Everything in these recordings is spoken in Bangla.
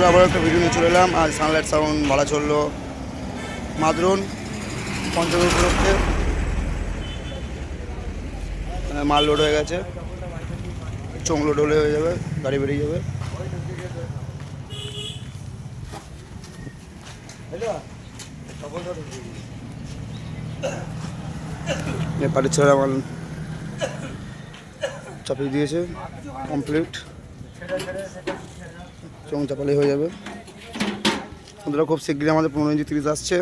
আবার একটা ভিডিও নিয়ে চলে এলাম। আজ সানলাইট সাউন্ড ভাড়া চললো মাদরুন পঞ্চমী উপলক্ষে। মাল লোড হয়ে গেছে, চোং লোড হলে হয়ে যাবে, গাড়ি বেরিয়ে যাবে। নেপালের ছেলেরা মাল চাপিয়ে দিয়েছে, কমপ্লিট চোং চাপালে হয়ে যাবে। ওদের খুব শীঘ্রই আমাদের 15 ইঞ্চি 30 আসছে।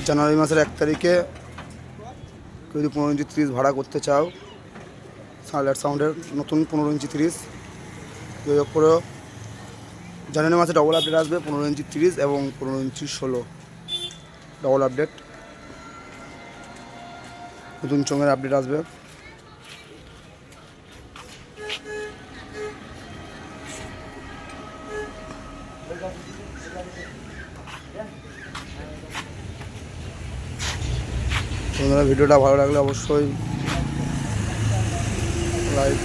জানুয়ারি মাসের 1 তারিখে কেউ যদি 15 ইঞ্চি 30 ভাড়া করতে চাও, সানলাইট সাউন্ডের নতুন 15 ইঞ্চি 30 যোগাযোগ করো। জানুয়ারি মাসে ডবল আপডেট আসবে 15 ইঞ্চি 30 এবং 15 ইঞ্চি 16 ডবল আপডেট, নতুন চোঙের আপডেট আসবে। তোমাদের ভিডিওটা ভালো লাগলে অবশ্যই লাইক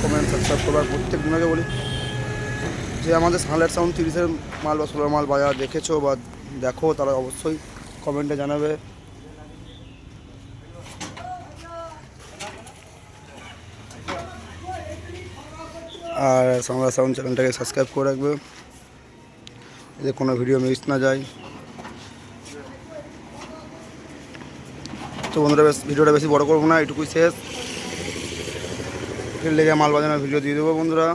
কমেন্ট সাবস্ক্রাইব করবার। প্রত্যেক দিনকে বলি যে আমাদের সানলাইট সাউন্ড 30-এর মাল বা 16 মাল বাজার দেখেছো বা দেখো, তারা অবশ্যই কমেন্টে জানাবে। আর সানলাইট সাউন্ড চ্যানেলটাকে সাবস্ক্রাইব করে রাখবে, এতে কোনো ভিডিও মিস না যায়। তো বন্ধুরা ভিডিওটা বেশি বড় করবো না, এটুকুই শেষ। লেগে মাল বাজানোর ভিডিও দিয়ে দেবো বন্ধুরা।